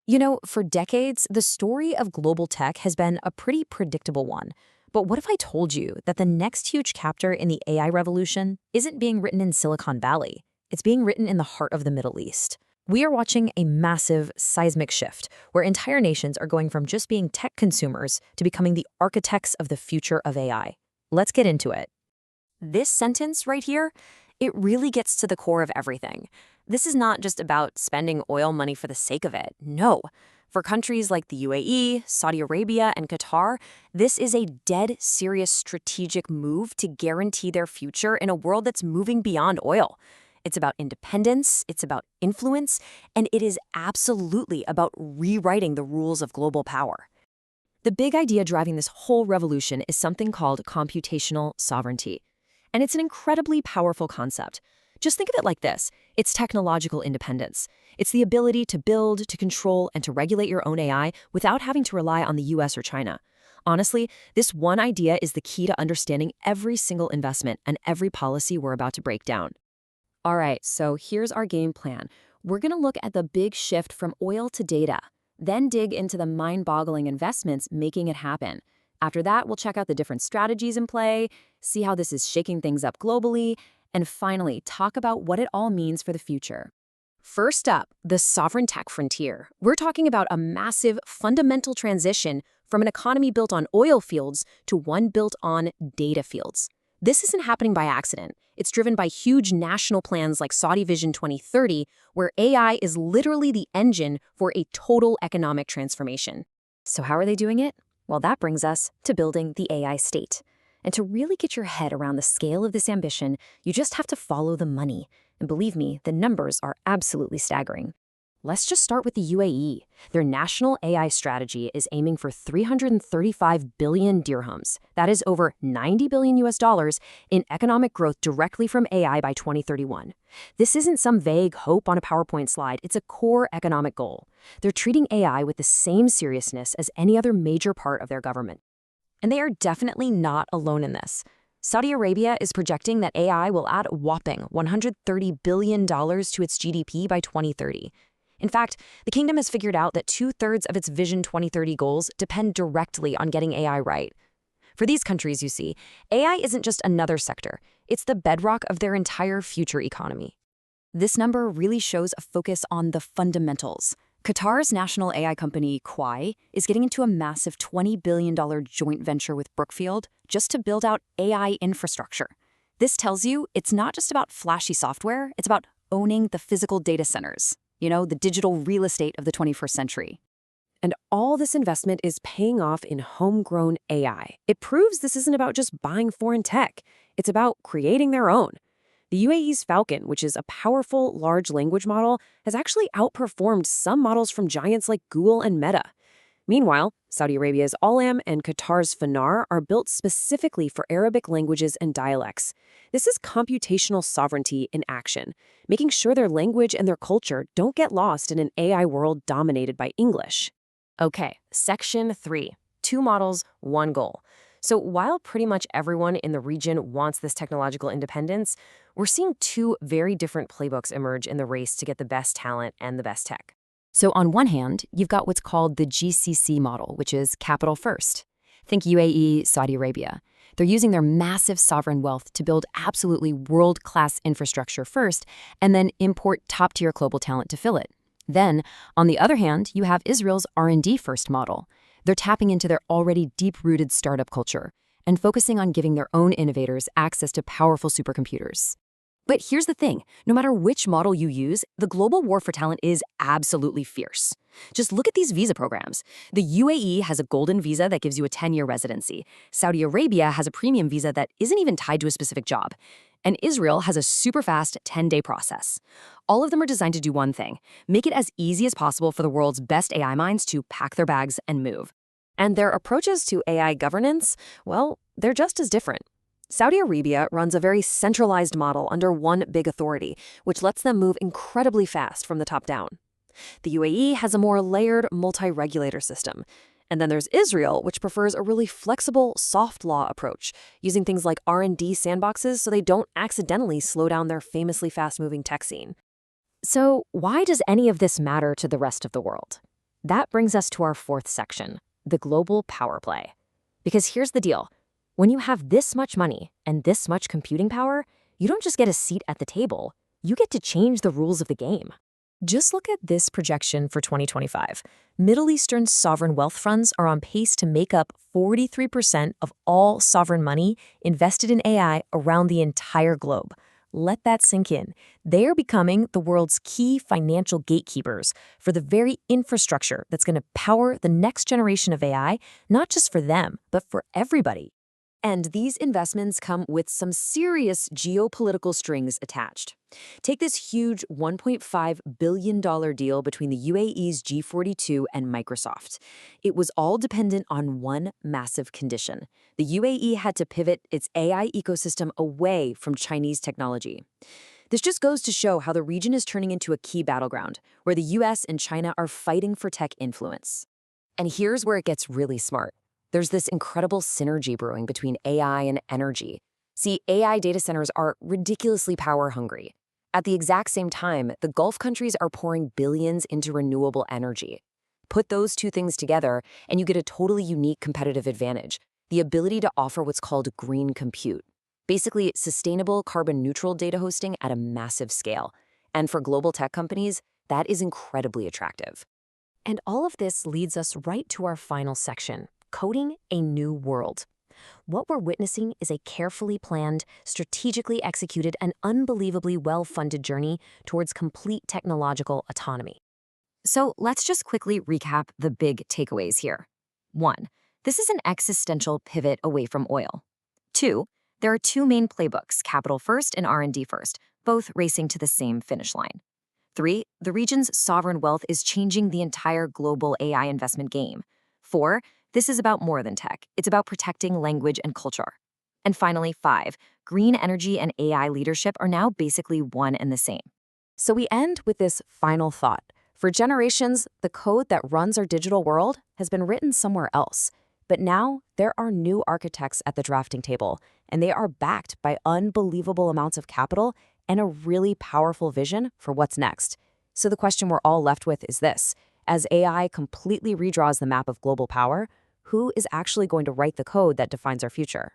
You know, for decades, the story of global tech has been a pretty predictable one. But what if I told you that the next huge chapter in the AI revolution isn't being written in Silicon Valley? It's being written in the heart of the Middle East. We are watching a massive seismic shift where entire nations are going from just being tech consumers to becoming the architects of the future of AI. Let's get into it. This sentence right here, it really gets to the core of everything. This is not just about spending oil money for the sake of it. No. For countries like the UAE, Saudi Arabia, and Qatar, this is a dead serious strategic move to guarantee their future in a world that's moving beyond oil. It's about independence, it's about influence, and it is absolutely about rewriting the rules of global power. The big idea driving this whole revolution is something called computational sovereignty. And it's an incredibly powerful concept. Just think of it like this. It's technological independence. It's the ability to build, to control, and to regulate your own AI without having to rely on the US or China. Honestly, this one idea is the key to understanding every single investment and every policy we're about to break down. All right, so here's our game plan. We're going to look at the big shift from oil to data, then dig into the mind-boggling investments making it happen. After that, we'll check out the different strategies in play, see how this is shaking things up globally, and finally, talk about what it all means for the future. First up, the sovereign tech frontier. We're talking about a massive, fundamental transition from an economy built on oil fields to one built on data fields. This isn't happening by accident. It's driven by huge national plans like Saudi Vision 2030, where AI is literally the engine for a total economic transformation. So how are they doing it? Well, that brings us to building the AI state. And to really get your head around the scale of this ambition, you just have to follow the money. And believe me, the numbers are absolutely staggering. Let's just start with the UAE. Their national AI strategy is aiming for 335 billion dirhams. That is over 90 billion US dollars in economic growth directly from AI by 2031. This isn't some vague hope on a PowerPoint slide. It's a core economic goal. They're treating AI with the same seriousness as any other major part of their government. And they are definitely not alone in this. Saudi Arabia is projecting that AI will add a whopping $130 billion to its GDP by 2030. In fact, the kingdom has figured out that 2/3 of its Vision 2030 goals depend directly on getting AI right. For these countries, you see, AI isn't just another sector. It's the bedrock of their entire future economy. This number really shows a focus on the fundamentals. Qatar's national AI company, Kwai, is getting into a massive $20 billion joint venture with Brookfield just to build out AI infrastructure. This tells you it's not just about flashy software, it's about owning the physical data centers. The digital real estate of the 21st century. And all this investment is paying off in homegrown AI. It proves this isn't about just buying foreign tech. It's about creating their own. The UAE's Falcon, which is a powerful large language model, has actually outperformed some models from giants like Google and Meta. Meanwhile, Saudi Arabia's Al-Am and Qatar's Fanar are built specifically for Arabic languages and dialects. This is computational sovereignty in action, making sure their language and their culture don't get lost in an AI world dominated by English. Okay, Section 3. 2 models, 1 goal. So while pretty much everyone in the region wants this technological independence, we're seeing 2 very different playbooks emerge in the race to get the best talent and the best tech. So on one hand, you've got what's called the GCC model, which is capital first. Think UAE, Saudi Arabia. They're using their massive sovereign wealth to build absolutely world-class infrastructure first, and then import top-tier global talent to fill it. Then, on the other hand, you have Israel's R&D first model. They're tapping into their already deep-rooted startup culture and focusing on giving their own innovators access to powerful supercomputers. But here's the thing, no matter which model you use, the global war for talent is absolutely fierce. Just look at these visa programs. The UAE has a golden visa that gives you a 10-year residency. Saudi Arabia has a premium visa that isn't even tied to a specific job. And Israel has a super fast 10-day process. All of them are designed to do one thing, make it as easy as possible for the world's best AI minds to pack their bags and move. And their approaches to AI governance, well, they're just as different. Saudi Arabia runs a very centralized model under one big authority, which lets them move incredibly fast from the top down. The UAE has a more layered multi-regulator system. And then there's Israel, which prefers a really flexible, soft law approach, using things like R&D sandboxes so they don't accidentally slow down their famously fast-moving tech scene. So why does any of this matter to the rest of the world? That brings us to our fourth section, the global power play. Because here's the deal. When you have this much money and this much computing power, you don't just get a seat at the table. You get to change the rules of the game. Just look at this projection for 2025. Middle Eastern sovereign wealth funds are on pace to make up 43% of all sovereign money invested in AI around the entire globe. Let that sink in. They are becoming the world's key financial gatekeepers for the very infrastructure that's going to power the next generation of AI, not just for them, but for everybody. And these investments come with some serious geopolitical strings attached. Take this huge $1.5 billion deal between the UAE's G42 and Microsoft. It was all dependent on one massive condition. The UAE had to pivot its AI ecosystem away from Chinese technology. This just goes to show how the region is turning into a key battleground, where the US and China are fighting for tech influence. And here's where it gets really smart. There's this incredible synergy brewing between AI and energy. See, AI data centers are ridiculously power-hungry. At the exact same time, the Gulf countries are pouring billions into renewable energy. Put those two things together, and you get a totally unique competitive advantage, the ability to offer what's called green compute. Basically, sustainable carbon-neutral data hosting at a massive scale. And for global tech companies, that is incredibly attractive. And all of this leads us right to our final section, coding a new world. What we're witnessing is a carefully planned, strategically executed, and unbelievably well-funded journey towards complete technological autonomy. So let's just quickly recap the big takeaways here. 1. This is an existential pivot away from oil. 2. There are two main playbooks, capital first and R&D first, both racing to the same finish line. 3. The region's sovereign wealth is changing the entire global AI investment game. 4. This is about more than tech. It's about protecting language and culture. And finally, 5. Green energy and AI leadership are now basically one and the same. So we end with this final thought. For generations, the code that runs our digital world has been written somewhere else. But now, there are new architects at the drafting table, and they are backed by unbelievable amounts of capital and a really powerful vision for what's next. So the question we're all left with is this. As AI completely redraws the map of global power, who is actually going to write the code that defines our future?